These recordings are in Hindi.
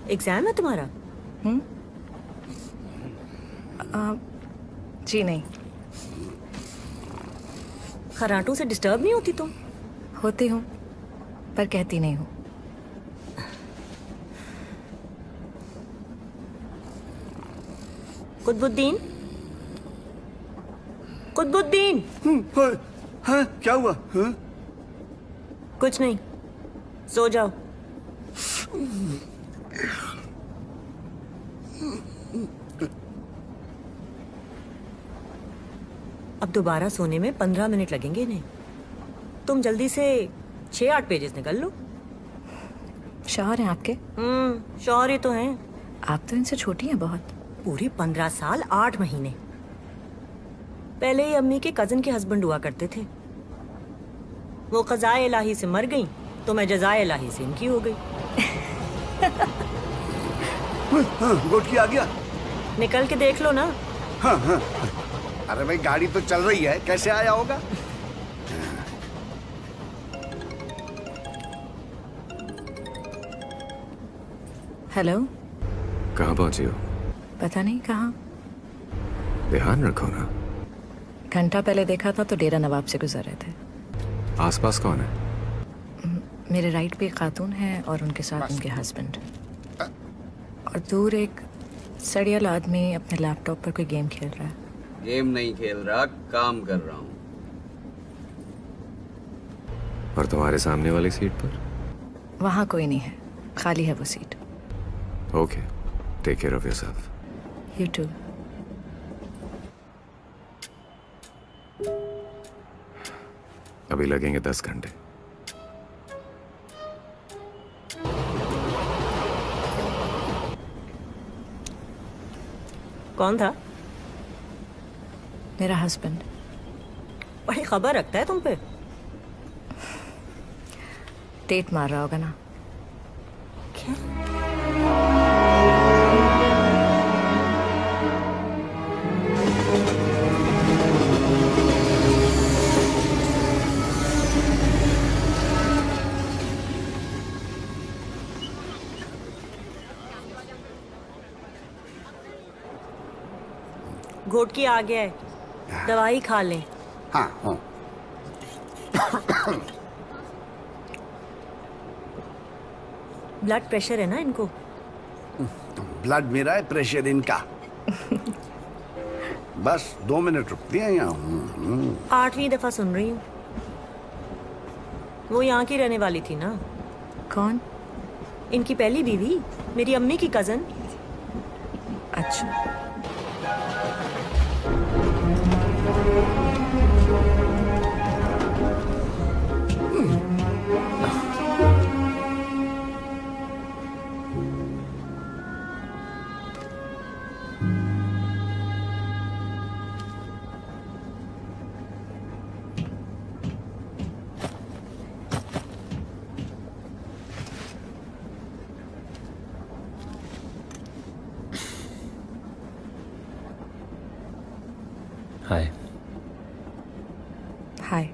एग्जाम है तुम्हारा? जी नहीं। खराटों से डिस्टर्ब नहीं होती तुम? होती हूँ पर कहती नहीं हूँ। कुतुबुद्दीन, कुतुबुद्दीन। हाँ, क्या हुआ? हाँ? कुछ नहीं, सो जाओ। अब दोबारा सोने में 15 मिनट लगेंगे इन्हें। तुम जल्दी से 6-8 पेजेस निकल लो। शौहर हैं आपके? शौहर ही तो हैं। आप तो इनसे छोटी हैं बहुत। पूरे 15 साल 8 महीने। पहले ही अम्मी के कजन के हस्बैंड हुआ करते थे। वो क़ज़ाए इलाही से मर गई तो मैं जज़ाए इलाही से इनकी हो गई। हाँ, गोटकी आ गया। निकल के देख लो ना। हाँ हाँ। अरे भाई गाड़ी तो चल रही है, कैसे आया होगा? हेलो। कहाँ पहुंची हो? पता नहीं कहाँ। ध्यान रखो ना। घंटा पहले देखा था तो डेरा नवाब से गुजर रहे थे। आसपास कौन है? मेरे राइट पे एक खातून है और उनके साथ उनके हस्बैंड। और दूर एक सड़ियल आदमी अपने लैपटॉप पर कोई गेम खेल रहा है। गेम नहीं खेल रहा, काम कर रहा हूँ। और तुम्हारे सामने वाली सीट पर? वहाँ कोई नहीं है, खाली है वो seat. Okay, take care of yourself. You too. अभी लगेंगे 10 घंटे। कौन था? मेरा हस्बैंड। बड़ी खबर रखता है तुम पे। डेट मार रहा होगा ना। क्या? घोटकी आ गया है, दवाई खा लें। हाँ हाँ। ब्लड प्रेशर है ना इनको? ब्लड मेरा है, प्रेशर इनका। बस 2 मिनट रुकती हैं यहाँ। 8वीं दफा सुन रही हूँ। वो यहाँ की रहने वाली थी ना? कौन? इनकी पहली बीवी, मेरी अम्मी की कजन। अच्छा। हाय। हाय।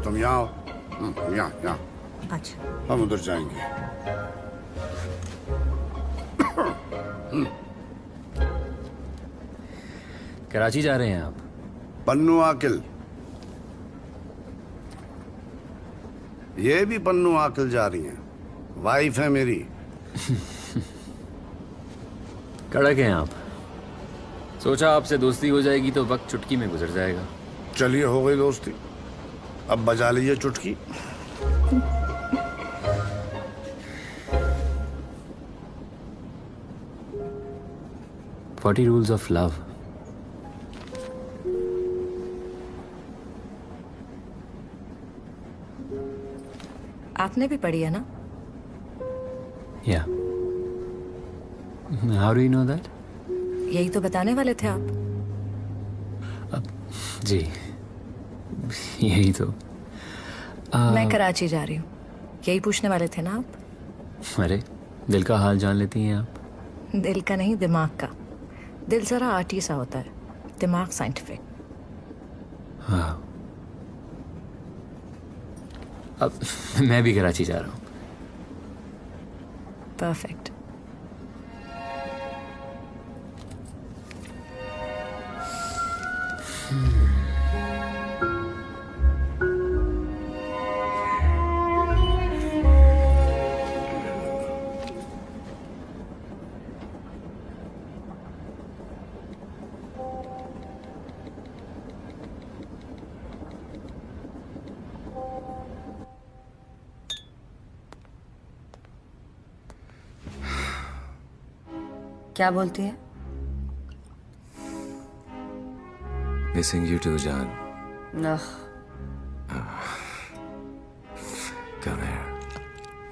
तुम यहाँ आओ। यहाँ यहाँ। अच्छा। हम उधर जाएंगे। कराची जा रहे हैं आप? पन्नू आकिल। ये भी पन्नू आकिल जा रही हैं। वाइफ है मेरी। कड़क हैं आप। सोचा आपसे दोस्ती हो जाएगी तो वक्त चुटकी में गुजर जाएगा। चलिए, हो गई दोस्ती। अब बजा लीजिए चुटकी। Forty Rules of Love। आपने भी पढ़ी है ना? या how do you know that? यही तो बताने वाले थे आप। जी यही तो। मैं कराची जा रही हूँ, यही पूछने वाले थे ना आप? अरे दिल का हाल जान लेती हैं आप। दिल का नहीं, दिमाग का। दिल जरा आर्टी सा होता है, दिमाग साइंटिफिक। हाँ, अब मैं भी कराची जा रहा हूँ। परफेक्ट। क्या बोलती है? मिसिंग यू टू जान। नह, Come here.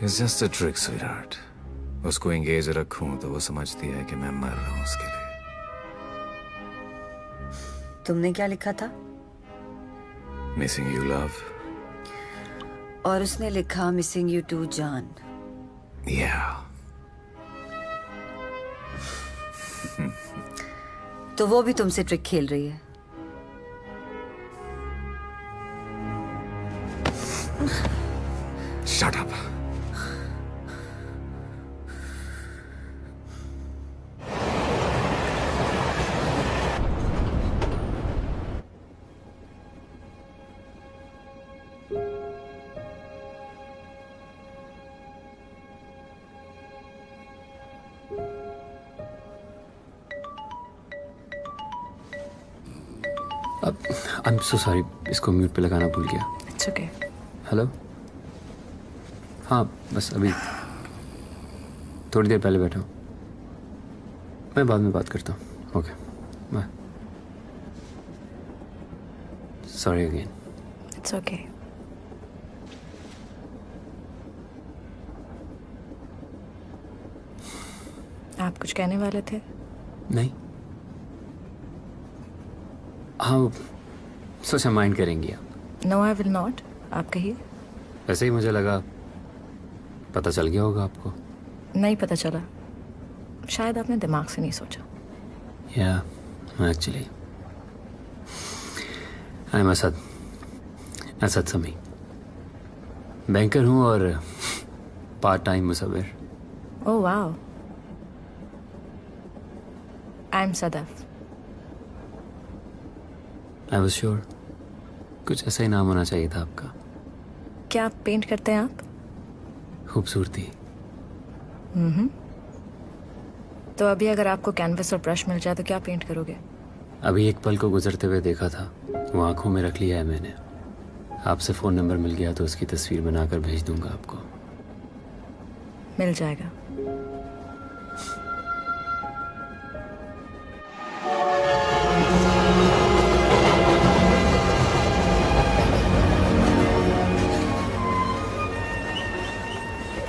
It's just a trick, sweetheart. उसको एंगेज रखूं तो वो समझती है कि मैं मर रहा हूं उसके लिए। तुमने क्या लिखा था? Missing you, love. और उसने लिखा मिसिंग यू टू जान। Yeah. तो वो भी तुमसे ट्रिक खेल रही है। Shut up. अब आई एम सो सॉरी, इसको म्यूट पे लगाना भूल गया। It's okay. हेलो, हाँ बस अभी थोड़ी देर पहले बैठा हूँ, मैं बाद में बात करता हूँ। Okay bye. Sorry again. It's okay. आप कुछ कहने वाले थे? नहीं, हाँ सोचा माइंड करेंगी आप। No I will not. आप कहिए। वैसे ही मुझे लगा पता चल गया होगा आपको। नहीं पता चला, शायद आपने दिमाग से नहीं सोचा। या actually I am Asad, Asad Sami. Banker हूँ और पार्ट टाइम मुसव्विर। Oh wow. I am Sadaf. I was sure कुछ ऐसा ही नाम होना चाहिए था आपका। क्या आप पेंट करते हैं आप? खूबसूरती। तो अभी अगर आपको कैनवस और ब्रश मिल जाए तो क्या पेंट करोगे? अभी एक पल को गुजरते हुए देखा था, वो आंखों में रख लिया है मैंने। आपसे फ़ोन नंबर मिल गया तो उसकी तस्वीर बनाकर भेज दूंगा आपको। मिल जाएगा।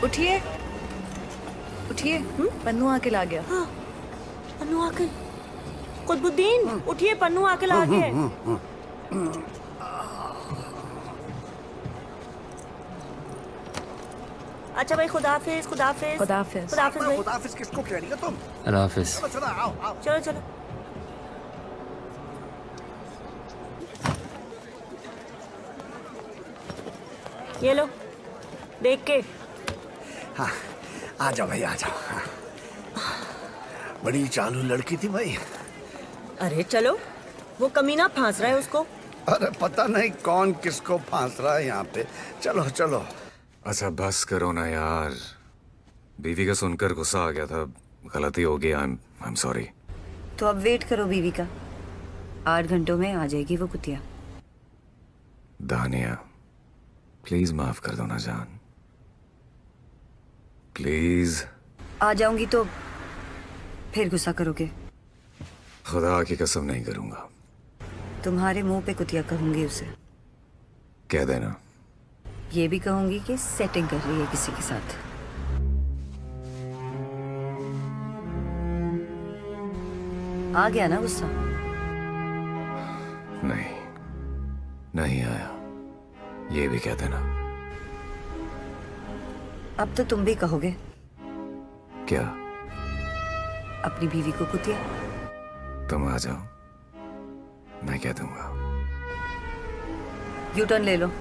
उठिए उठिए, पन्नू आके ला गया। पन्नू आकिल, कुतुबुद्दीन उठिए, पन्नू आकिल आ गया है। अच्छा भाई, खुदाफिज खुदाफिज खुदाफिज। खुदाफिज भाई। खुदाफिज किसको कह रही हो तुम? अल्लाह हाफिज। चलो आओ आओ। चलो चलो। ये लो, देख के। हाँ, आ जाओ भाई आ जाओ। हाँ। बड़ी चालू लड़की थी भाई। अरे चलो, वो कमीना फांस रहा है उसको। अरे पता नहीं कौन किसको फांस रहा है यहाँ पे। चलो चलो। अच्छा बस करो ना यार, बीवी का सुनकर गुस्सा आ गया था, गलती हो गई। I am sorry. तो अब वेट करो बीवी का, 8 घंटों में आ जाएगी वो कुतिया। दानिया प्लीज माफ कर दो ना जान, प्लीज। आ जाऊंगी तो फिर गुस्सा करोगे? खुदा की कसम नहीं करूंगा। तुम्हारे मुंह पे कुतिया कहूंगी उसे। कह देना। ये भी कहूंगी कि सेटिंग कर रही है किसी के साथ। आ गया ना गुस्सा? नहीं नहीं आया, ये भी कह देना। अब तो तुम भी कहोगे क्या? अपनी बीवी को कुतिया। तुम आ जाओ, मैं कह दूंगा। यू टर्न ले लो।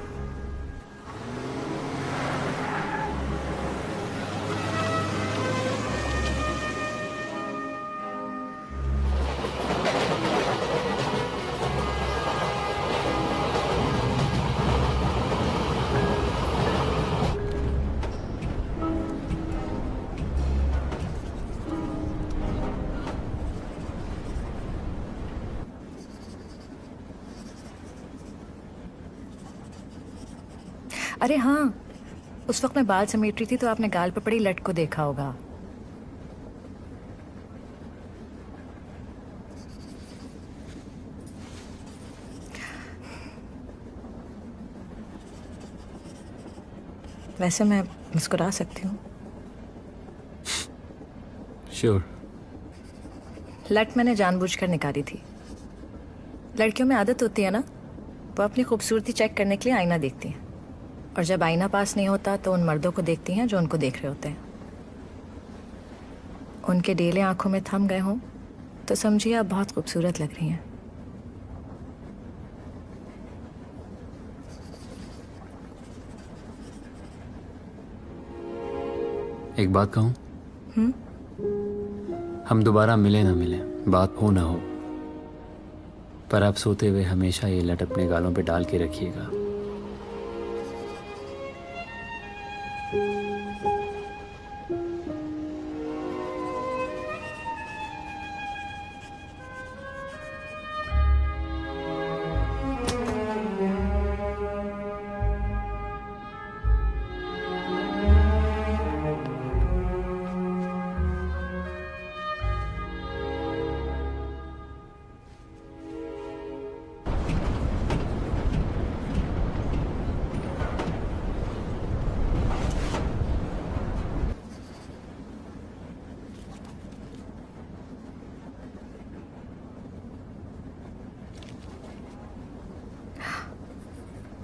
अरे हाँ, उस वक्त मैं बाल समेट रही थी तो आपने गाल पर पड़ी लट को देखा होगा। वैसे मैं मुस्कुरा सकती हूँ। श्योर। लट मैंने जानबूझकर निकाली थी। लड़कियों में आदत होती है ना, वो अपनी खूबसूरती चेक करने के लिए आईना देखती हैं, और जब आईना पास नहीं होता तो उन मर्दों को देखती हैं जो उनको देख रहे होते हैं। उनके डेले आंखों में थम गए हों तो समझिए आप बहुत खूबसूरत लग रही हैं। एक बात कहूँ? हम दोबारा मिले ना मिले, बात हो ना हो, पर आप सोते हुए हमेशा ये लट अपने गालों पे डाल के रखिएगा।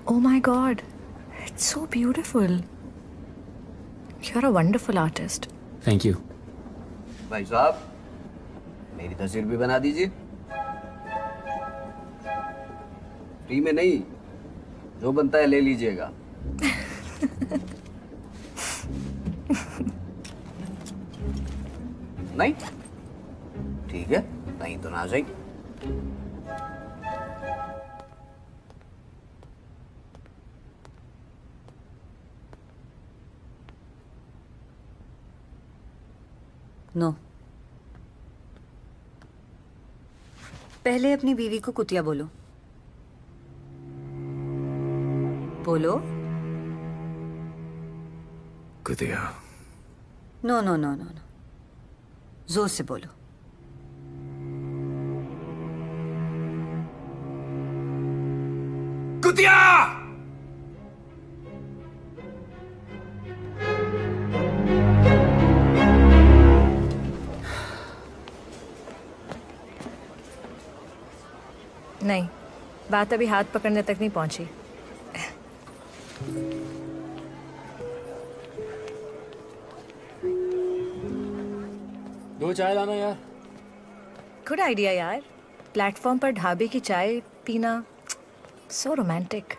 Oh my God, it's so beautiful. You're a wonderful artist. Thank you. भाई साहब, मेरी तस्वीर भी बना दीजिए। फ्री में नहीं, जो बनता है ले लीजिएगा। नहीं ठीक है, नहीं तो ना जाइए। नो। पहले अपनी बीवी को कुतिया बोलो। बोलो। कुतिया। No no no no no, जोर से बोलो। कुतिया! नहीं, बात अभी हाथ पकड़ने तक नहीं पहुंची। दो चाय लाना यार। गुड आइडिया यार, प्लेटफॉर्म पर ढाबे की चाय पीना, सो रोमांटिक।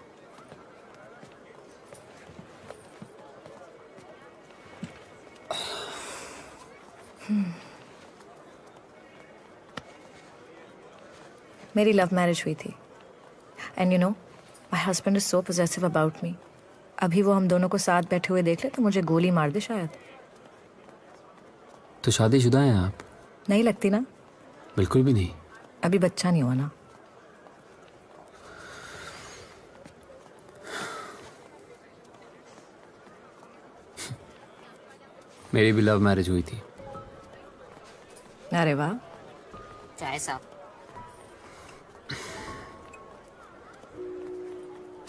मेरी लव मैरिज हुई थी, and you know my husband is so possessive about me. अभी वो हम दोनों को साथ बैठे हुए देख ले तो मुझे गोली मार दे शायद। तो शादीशुदा हैं आप? नहीं लगती ना? बिल्कुल भी नहीं। अभी बच्चा नहीं हुआ ना। मेरी भी लव मैरिज हुई थी। अरे वाह। चाय साहब।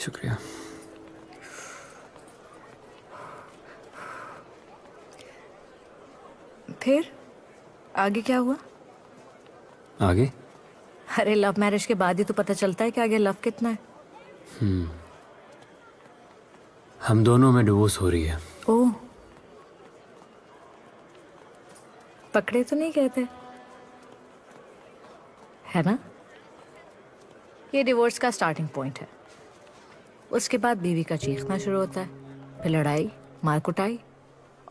शुक्रिया। फिर आगे क्या हुआ? आगे? अरे लव मैरिज के बाद ही तो पता चलता है कि आगे लव कितना है। हम दोनों में डिवोर्स हो रही है। ओह, पकड़े तो नहीं गए थे, है ना? ये डिवोर्स का स्टार्टिंग पॉइंट है। उसके बाद बीवी का चीखना शुरू होता है, फिर लड़ाई, मार कुटाई,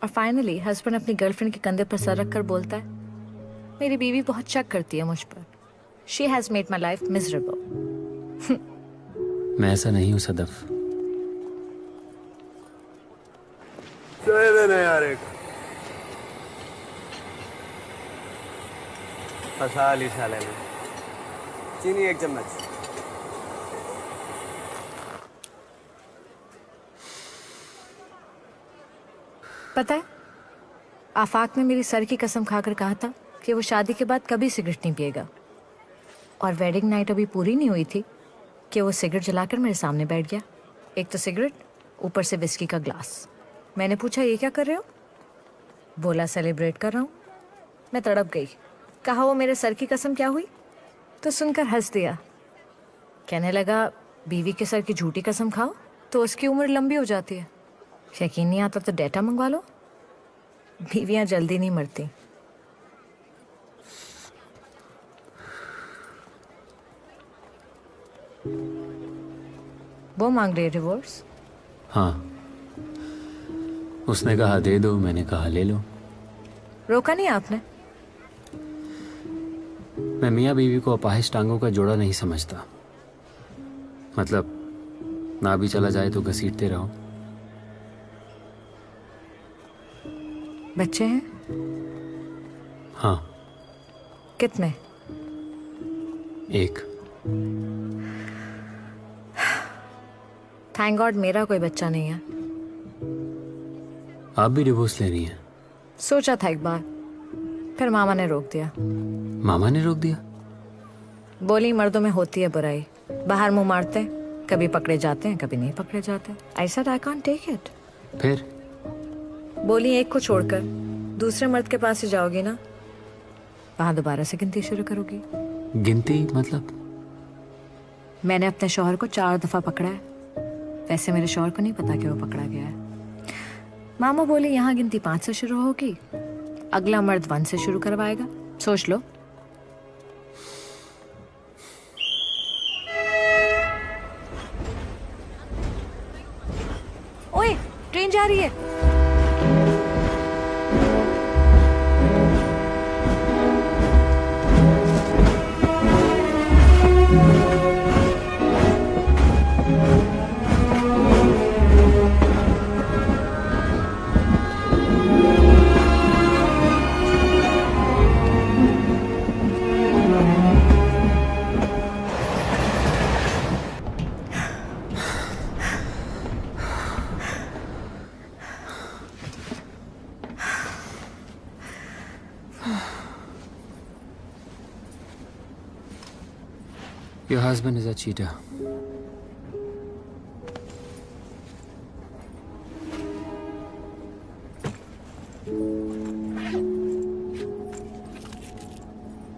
और फाइनली हस्बैंड अपनी गर्लफ्रेंड के कंधे पर सर रखकर बोलता है, मेरी बीवी बहुत शक करती है मुझ पर। She has made my life miserable. मैं ऐसा नहीं हूँ सदफ। दे देना यार एक। फंसा ली साले ने। चीनी 1 चम्मच। पता है, आफाक ने मेरी सर की कसम खाकर कहा था कि वो शादी के बाद कभी सिगरेट नहीं पिएगा, और वेडिंग नाइट अभी पूरी नहीं हुई थी कि वो सिगरेट जलाकर मेरे सामने बैठ गया। एक तो सिगरेट, ऊपर से विस्की का ग्लास। मैंने पूछा, ये क्या कर रहे हो? बोला, सेलिब्रेट कर रहा हूँ। मैं तड़प गई। कहा, वो मेरे सर की कसम क्या हुई? तो सुनकर हंस दिया। कहने लगा, बीवी के सर की झूठी कसम खाओ तो उसकी उम्र लंबी हो जाती है। यकीन नहीं आता तो डेटा मंगवा लो, बीवियां जल्दी नहीं मरती। वो मांग रही है डिवोर्स। हाँ, उसने कहा दे दो, मैंने कहा ले लो। रोका नहीं आपने? मैं मियाँ बीवी को अपाहिज टांगों का जोड़ा नहीं समझता। मतलब ना भी चला जाए तो घसीटते रहो। बच्चे हैं? हाँ, कितने? एक। थैंक गॉड मेरा कोई बच्चा नहीं है। आप भी डिवोर्स ले रही हैं? सोचा था एक बार, फिर मामा ने रोक दिया। मामा ने रोक दिया? बोली, मर्दों में होती है बुराई, बाहर मुंह मारते हैं, कभी पकड़े जाते हैं, कभी नहीं पकड़े जाते। I said I can't take it. फिर? बोली, एक को छोड़कर दूसरे मर्द के पास ही जाओगी ना, वहां दोबारा से गिनती शुरू करोगी। गिनती मतलब? मैंने अपने शौहर को 4 दफा पकड़ा है, वैसे मेरे शौहर को नहीं पता कि वो पकड़ा गया है। मामा बोली, यहाँ गिनती 5 से शुरू होगी, अगला मर्द 1 से शुरू करवाएगा। सोच लो। ओए, ट्रेन जा रही है। Your husband is a cheater.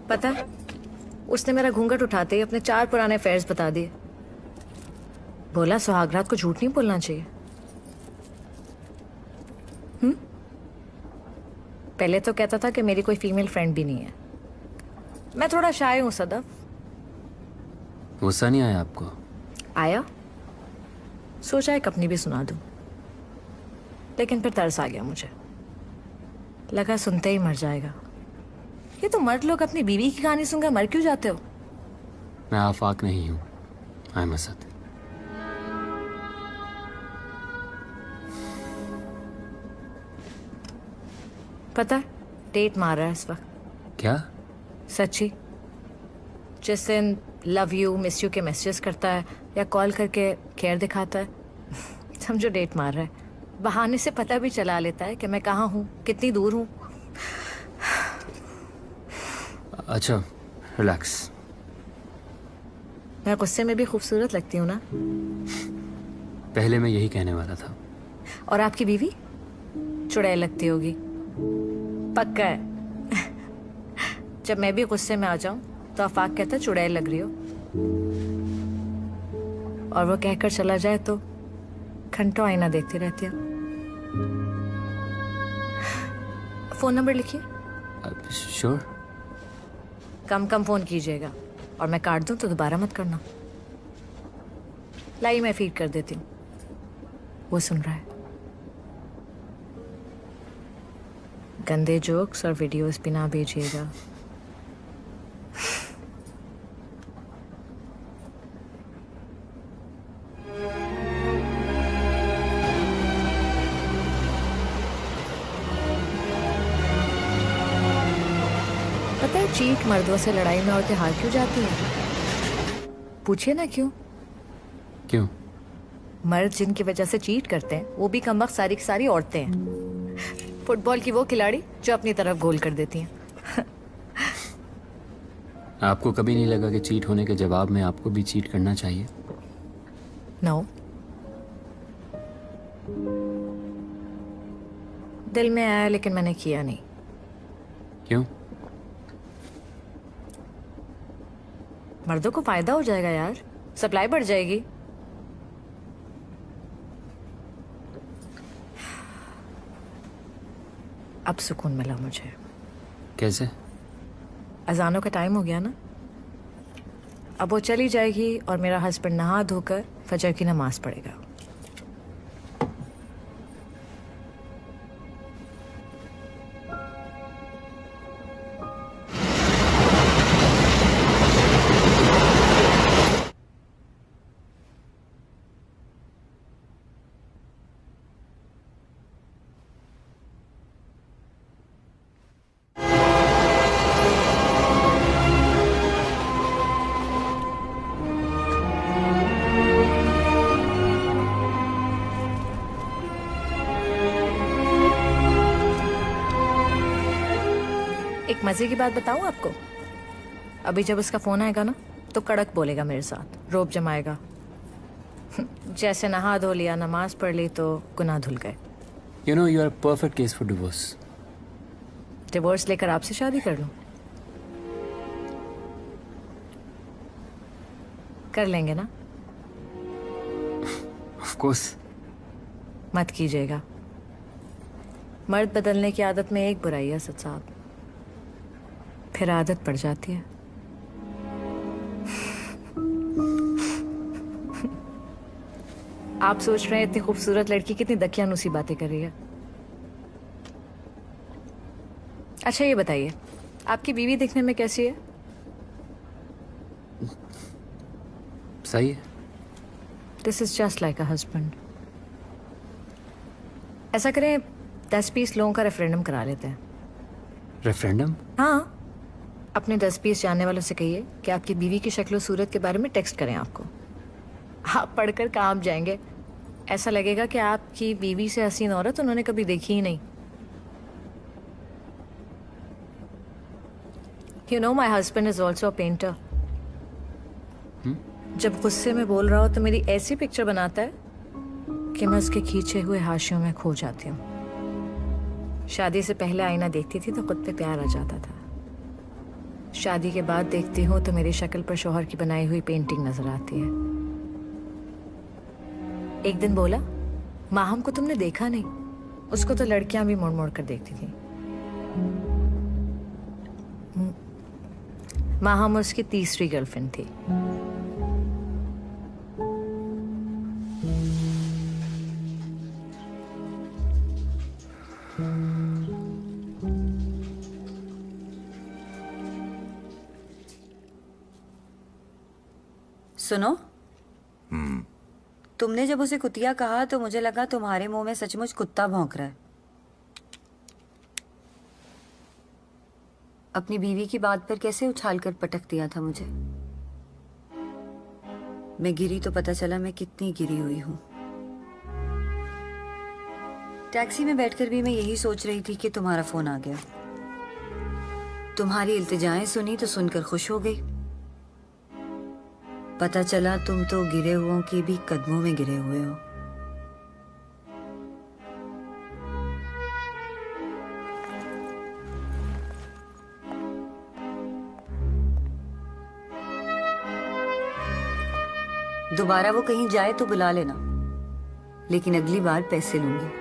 पता है, उसने मेरा घूंघट उठाते ही अपने 4 पुराने अफेयर्स बता दिए। बोला, सुहागरात को झूठ नहीं बोलना चाहिए। पहले तो कहता था कि मेरी कोई फीमेल फ्रेंड भी नहीं है। मैं थोड़ा शाय हूं सदफ। गुस्सा नहीं आया आपको? आया, सोचा एक अपनी भी सुना दूं, लेकिन फिर तरस आ गया मुझे। लगा सुनते ही मर जाएगा। ये तो मर्द लोग अपनी बीवी की कहानी सुनकर मर क्यों जाते हो? मैं आफाक नहीं हूं, आई एम असद। पता है, डेट मार रहा है इस वक्त। क्या? सच्ची। जिस दिन लव यू, मिस यू के मैसेजेस करता है या कॉल करके केयर दिखाता है, समझो डेट मार रहा है। बहाने से पता भी चला लेता है कि मैं कहाँ हूँ, कितनी दूर हूँ। अच्छा, रिलैक्स। मैं गुस्से में भी खूबसूरत लगती हूँ ना? पहले मैं यही कहने वाला था। और आपकी बीवी चुड़ैल लगती होगी। पक्का है। जब मैं भी गुस्से में आ जाऊं तो आफाक कहता है चुड़ैल लग रही हो, और वो कहकर चला जाए तो घंटों आईना देखती रहती है। फोन नंबर लिखिए। श्योर। कम कम फोन कीजिएगा, और मैं काट दूं तो दोबारा मत करना। लाई मैं फीड कर देती हूँ, वो सुन रहा है। गंदे जोक्स और वीडियोस भी ना भेजिएगा। पता है चीट मर्दों से लड़ाई में औरतें हार क्यों जाती हैं? पूछिए ना क्यों। क्यों? मर्द जिनकी वजह से चीट करते हैं वो भी कमबख्त सारी की सारी औरतें हैं। फुटबॉल की वो खिलाड़ी जो अपनी तरफ गोल कर देती हैं। आपको कभी नहीं लगा कि चीट होने के जवाब में आपको भी चीट करना चाहिए? नो, दिल में आया लेकिन मैंने किया नहीं। क्यों? मर्दों को फायदा हो जाएगा यार, सप्लाई बढ़ जाएगी। अब सुकून मिला मुझे। कैसे? अजानों का टाइम हो गया ना, अब वो चली जाएगी और मेरा हस्बैंड नहा धोकर फजर की नमाज पढ़ेगा। एक मजे की बात बताऊं आपको, अभी जब उसका फोन आएगा ना तो कड़क बोलेगा मेरे साथ, रोब जमाएगा। जैसे नहा धो लिया, नमाज पढ़ ली तो गुनाह धुल गए। You know you are perfect case for divorce. Divorce लेकर आपसे शादी कर लूं? कर लेंगे ना? Of course. मत कीजिएगा, मर्द बदलने की आदत में एक बुराई है असद साहब, फिर आदत पड़ जाती है। आप सोच रहे हैं इतनी खूबसूरत लड़की कितनी दकियानूसी बातें कर रही है। अच्छा ये बताइए, आपकी बीवी दिखने में कैसी है? सही है। This is just like a husband. ऐसा करें, 10-20 लोगों का रेफरेंडम करा लेते हैं। रेफरेंडम? हाँ, अपने 10-20 जानने वालों से कहिए कि आपकी बीवी की शक्ल सूरत के बारे में टेक्स्ट करें आपको। आप पढ़कर काम जाएंगे, ऐसा लगेगा कि आपकी बीवी से हसीन औरत उन्होंने कभी देखी ही नहीं। You know my husband is also a painter. जब गुस्से में बोल रहा हो तो मेरी ऐसी पिक्चर बनाता है कि मैं उसके खींचे हुए हाशियों में खो जाती हूँ। शादी से पहले आईना देखती थी तो खुद पे प्यार आ जाता था, शादी के बाद देखती हूँ तो मेरी शक्ल पर शौहर की बनाई हुई पेंटिंग नजर आती है। एक दिन बोला, माहम को तुमने देखा नहीं? उसको तो लड़कियां भी मुड़ मुड़ कर देखती थी। माहम उसकी तीसरी गर्लफ्रेंड थी। सुनो, तुमने जब उसे कुतिया कहा तो मुझे लगा तुम्हारे मुंह में सचमुच कुत्ता भौंक रहा है। अपनी बीवी की बात पर कैसे उछाल कर पटक दिया था मुझे। मैं गिरी तो पता चला मैं कितनी गिरी हुई हूं। टैक्सी में बैठकर भी मैं यही सोच रही थी कि तुम्हारा फोन आ गया। तुम्हारी इल्तिजाएं सुनी तो सुनकर खुश हो गई। पता चला तुम तो गिरे हुओं के भी कदमों में गिरे हुए हो। दोबारा वो कहीं जाए तो बुला लेना, लेकिन अगली बार पैसे लूंगी।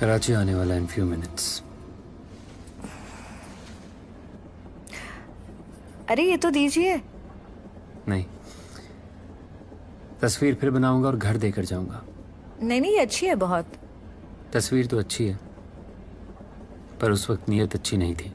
कराची आने वाला इन फ्यू मिनट्स। अरे ये तो दीजिए। नहीं, तस्वीर फिर बनाऊंगा और घर देकर जाऊंगा। नहीं नहीं, ये अच्छी है बहुत। तस्वीर तो अच्छी है, पर उस वक्त नीयत अच्छी नहीं थी।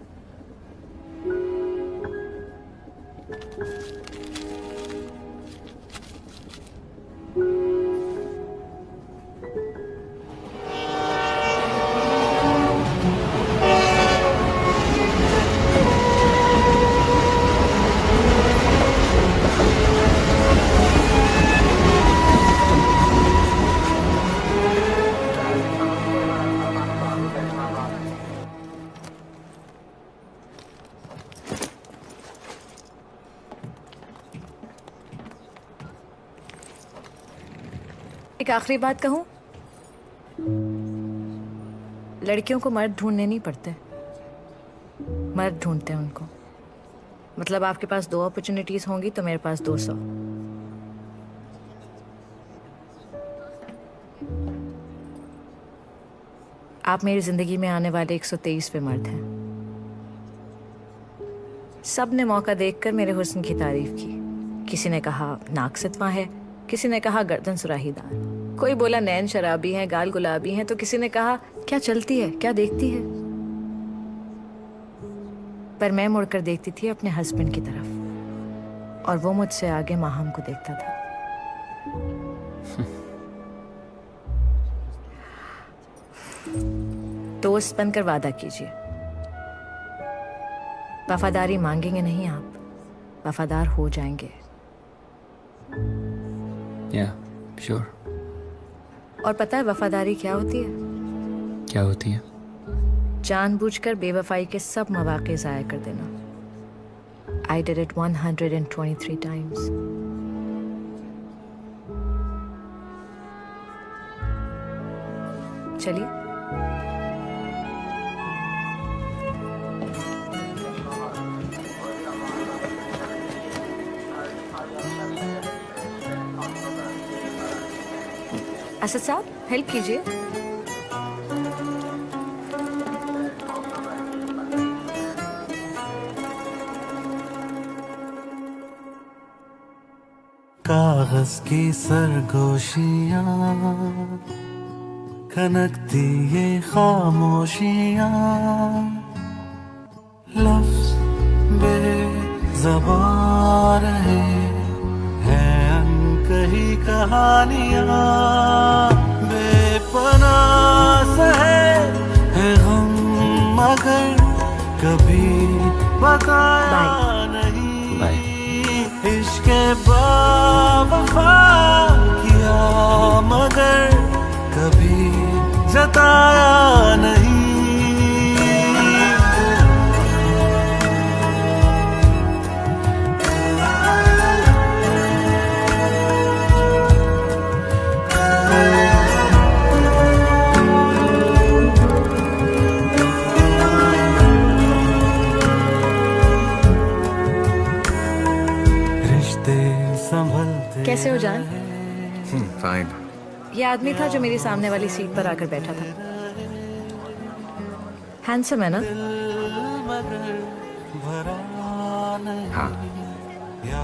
एक आखिरी बात कहूं, लड़कियों को मर्द ढूंढने नहीं पड़ते, मर्द ढूंढते हैं उनको। मतलब आपके पास 2 अपॉर्चुनिटीज होंगी तो मेरे पास 200। आप मेरी जिंदगी में आने वाले 123वें मर्द हैं। सब ने मौका देखकर मेरे हुस्न की तारीफ की। किसी ने कहा नाक सितवा है, किसी ने कहा गर्दन सुराहीदार, कोई बोला नैन शराबी हैं, गाल गुलाबी हैं, तो किसी ने कहा क्या चलती है, क्या देखती है। पर मैं मुड़कर देखती थी अपने हस्बैंड की तरफ, और वो मुझसे आगे माहम को देखता था। दोस्त बनकर वादा कीजिए, वफादारी मांगेंगे नहीं आप, वफादार हो जाएंगे। या श्योर। और पता है वफादारी क्या होती है? क्या होती है? जानबूझकर बेवफाई के सब मौके ज़ाया कर देना। I did it 123 times. चलिए। असद साहब हेल्प कीजिए। कागज की सरगोशियां, खनकती ये खामोशियां, लफ्ज बेज़बान रहे हैं अनकही कहानियां, बेपनाह है गम मगर कभी बताया नहीं। बाय। इश्क़ बावफा किया मगर कभी जताया नहीं। कैसे हो जान? फाइन। ये आदमी था जो मेरी सामने वाली सीट पर आकर बैठा था। हैंडसम है ना? हाँ।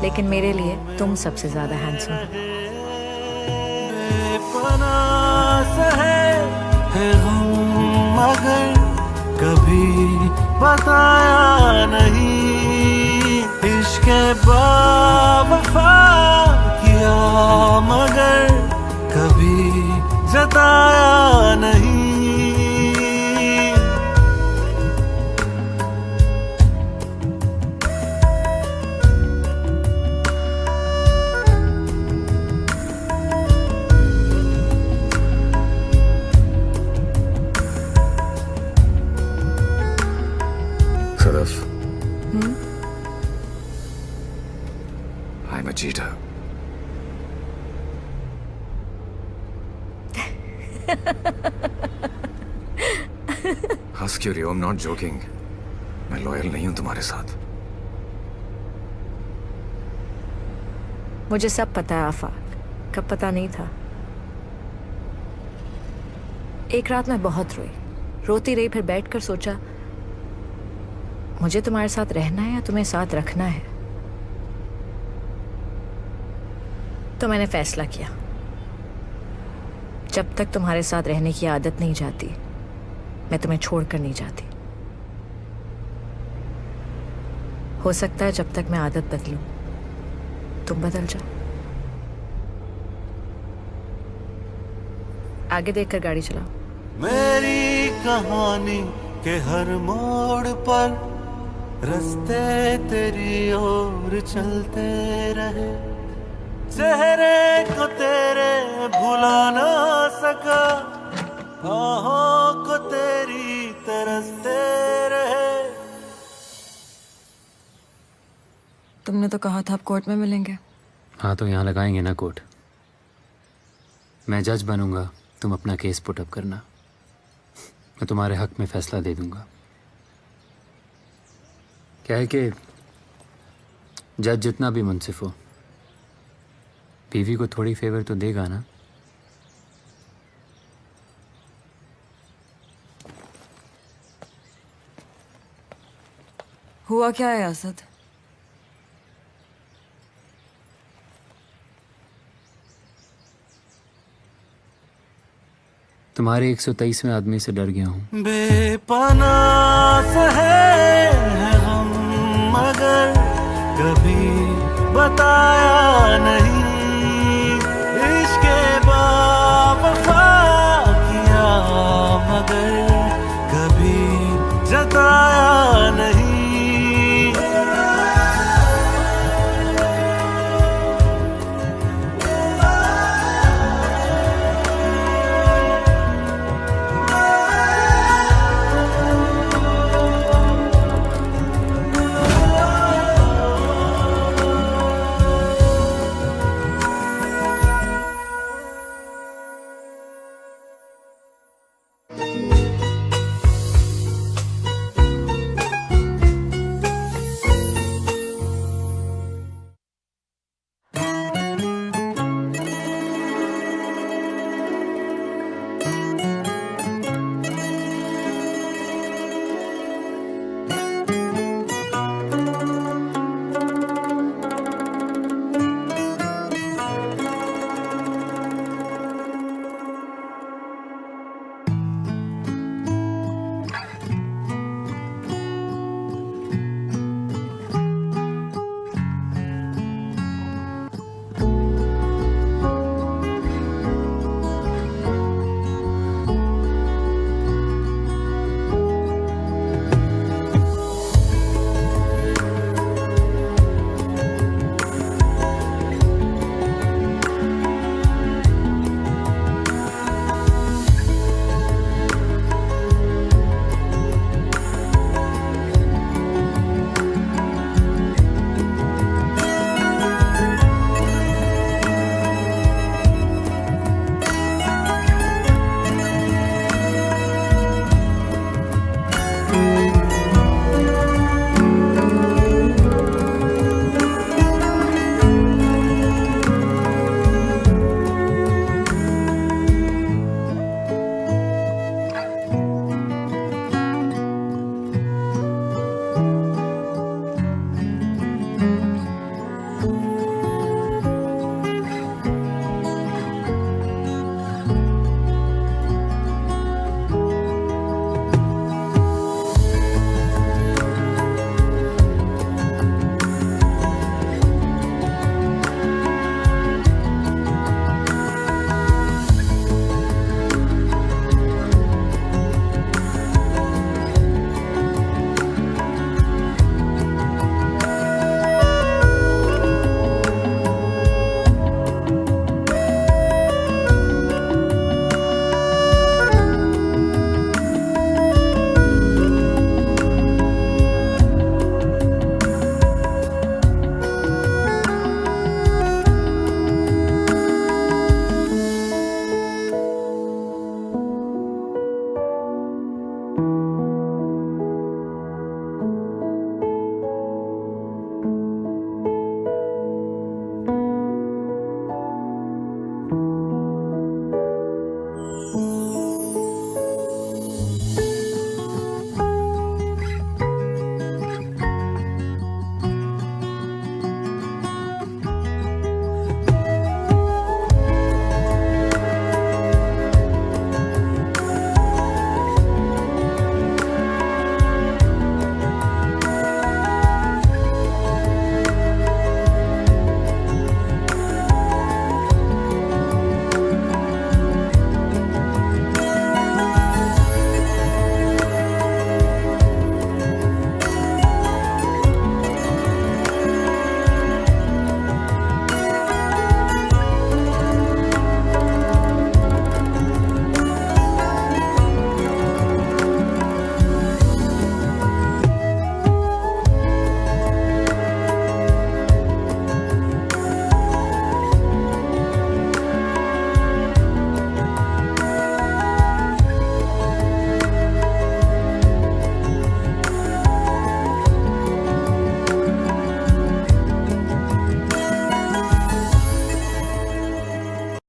लेकिन मेरे लिए तुम सबसे ज्यादा हैंडसम हो। है गम मगर कभी बताया नहीं। इश्क़ बावफा किया मगर कभी जताया नहीं। Sadaf, I'm a cheater. हंस क्यों रही हो? I'm not joking. मैं लॉयल नहीं हूं तुम्हारे साथ। मुझे सब पता है आफाक, कब पता नहीं था। एक रात मैं बहुत रोई, रोती रही, फिर बैठकर सोचा मुझे तुम्हारे साथ रहना है या तुम्हें साथ रखना है। तो मैंने फैसला किया, जब तक तुम्हारे साथ रहने की आदत नहीं जाती मैं तुम्हें छोड़कर नहीं जाती। हो सकता है जब तक मैं आदत बदलूं तुम बदल जाओ। आगे देखकर गाड़ी चलाओ। मेरी कहानी के हर मोड़ पर रास्ते तेरी ओर चलते रहे, चेहरे को तेरे भुला ना सका, आहों को तेरी तरसते रहे। तुमने तो कहा था आप कोर्ट में मिलेंगे। हाँ तो यहाँ लगाएंगे ना कोर्ट। मैं जज बनूंगा, तुम अपना केस पुटअप करना, मैं तुम्हारे हक में फैसला दे दूंगा। क्या है कि जज जितना भी मुंसिफ हो, बीवी को थोड़ी फेवर तो देगा ना। हुआ क्या है असद? तुम्हारे 123वें आदमी से डर गया हूँ। बेपनाह है हम मगर कभी बताया नहीं।